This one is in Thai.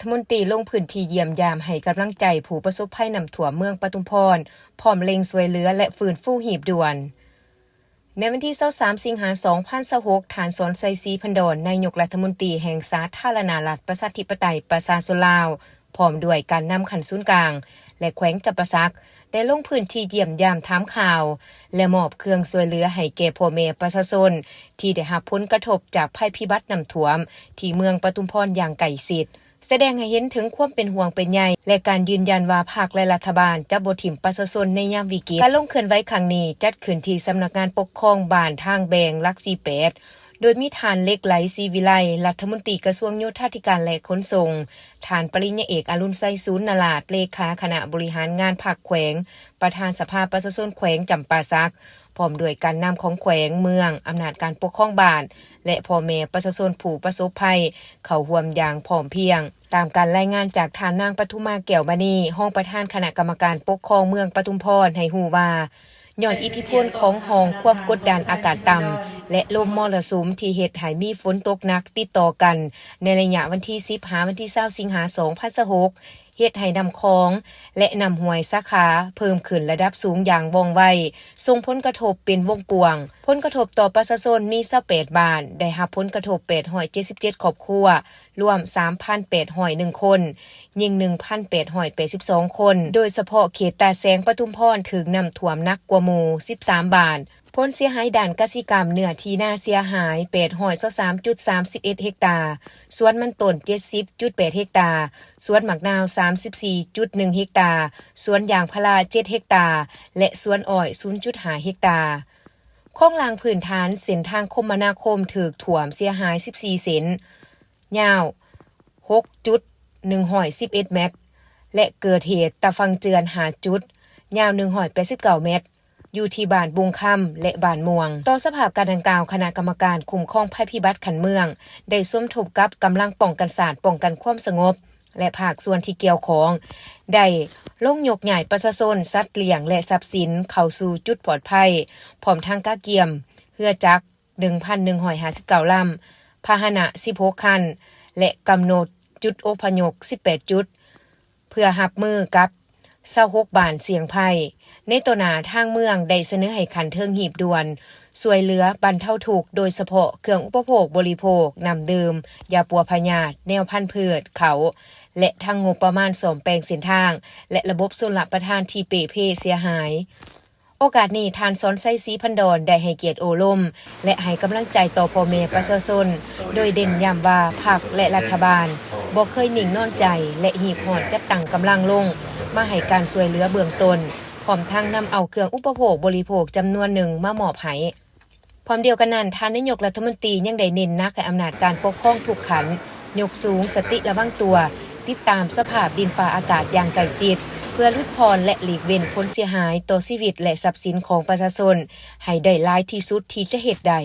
ฐมนตรีลงพื้นที่เยี่ยมยามให้กำลังใจผู้ประสบภัยน้ำท่วมเมืองปทุมพรพร้อมเร่งช่วยเหลือและฟื้นฟูหีบด่วนในวันที่23สิงหาคม2026ฐานสอนไซซีพันดอนนายกรัฐมนตรีแห่งสาธารณรัฐประชาธิปไตยประชาชนลาวพร้อมด้วยการนำขันศูนย์กลางและแขวงจำปาสักได้ลงพื้นที่เยี่ยมยามถามข่าวและมอบเครื่องช่วยเหลือให้แก่พ่อแม่ประชาชนที่ได้รับผลกระทบจากภัยพิบัติน้ำท่วมที่เมืองปทุมพรอย่างใกล้ชิดแสดงให้เห็นถึงความเป็นห่วงเป็นใยและการยืนยันว่าภาคและรัฐบาลจะบ่ถิ้มประชาชนในยามวิกฤตการลงเคลื่อนไหวครั้งนี้จัดขึ้นที่สำนักงานปกครองบ้านทางแบงหลัก48โดยมีฐานเหล็กไหลศรีวิไลรัฐมนตรีกระทรวงโยธาธิการและขนส่งฐานปริญญาเอกอรุณไสสูรนราชเลขาคณะบริหารงานภาคแขวงประธานสภาประชาชนแขวงจำปาสักพร้อมด้วยการนำของแขวงเมืองอำนาจการปกครองบ้านและพ่อแม่ประชาชนผู้ประสบภัยเข้าร่วมอย่างพร้อมเพรียงตามการรายงานจากท่านนางปทุมาแก้วมณีห้องประธานคณะกรรมการปกครองเมืองปทุมพรให้ฮู้ว่าย้อนอิทธิพลของห้องควบกดดันอากาศต่ำและลมมรสุมที่เฮ็ดให้มีฝนตกหนักติดต่อกันในระยะวันที่10 วันที่20สิงหาคม2026เฮ็ดให้น้ำคลองและน้ำห้วยสาขาเพิ่มขึ้นระดับสูงอย่างว่องไวส่งผลกระทบเป็นวงกว้างผลกระทบต่อประชาชนมี28บ้านได้รับผลกระทบ877ครอบครัวรวม 3,801 คนยิง 1,882 คนโดยเฉพาะเขตตาแสงปทุมพรถึงน้ำท่วมหนักกว่าหมู่13บ้านผลเสียหายด้านกสิกรรมเนื้อที่นาเสียหาย823.31 เฮกตาร์สวนมันต้น 70.8 เฮกตาร์สวนหมากนาว 34.1 เฮกตาร์สวนยางพารา 7 เฮกตาร์และสวนอ้อย 0.5 เฮกตาร์โครงหลังพื้นฐานเส้นทางคมนาคมถูกท่วมเสียหาย14เซนยาว 6.111 เมตรและเกิดเหตุตะฟังเจือน5จุดยาว189เมตรอยู่ที่บ้านบุงค่ำและบ้านม่วงต่อสภาพการดังกล่าวคณะกรรมการคุ้มครองภัยพิบัติขันเมืองได้สมทบกับกำลังป้องกันศาสตร์ป้องกันความสงบและภาคส่วนที่เกี่ยวข้องได้ลงยกย้ายประชาชนสัตว์เลี้ยงและทรัพย์สินเข้าสู่จุดปลอดภัยพร้อมทางกาเกียมเรือจักร 1,159 ลำพาหนะ16คันและกำหนดจุดอพยพ18จุดเพื่อรับมือกับ26บ้านเสี่ยงภัยในตัวหน้าทางเมืองได้เสนอให้ขันเทิงหีบด่วนช่วยเหลือบรรเทาทุกข์โดยเฉพาะเครื่องอุปโภคบริโภคน้ำดื่มยาปัวพยาธิแนวพันธุ์พืชเขาและทางงบประมาณซ่อมแปลงเส้นทางและระบบชลประทานที่เปเพเสียหายโอกาสนี้ทานสอนไซซีพันดอนได้ให้เกียรติโอลมและให้กำลังใจต่อพ่อแม่ประชาชนโดยเด่นย้ำว่าพรรคและรัฐบาลบ่เคยนิ่งนอนใจและหีบหอดจัดตั้งกำลังลงมาให้การช่วยเหลือเบื้องต้นพร้อมทั้งนำเอาเครื่องอุปโภคบริโภคจำนวนหนึ่งมามอบให้พร้อมเดียวกันนั้นท่านนายกรัฐมนตรียังได้เน้นหนักให้อำนาจการปกครองทุกขันยกสูงสติระวังตัวติดตามสภาพดินฟ้าอากาศอย่างใกล้ชิดเพื่อลดพรและหลีกเว้นผลเสียหายต่อชีวิตและทรัพย์สินของประชาชนให้ได้หลายที่สุดที่จะเฮ็ดได้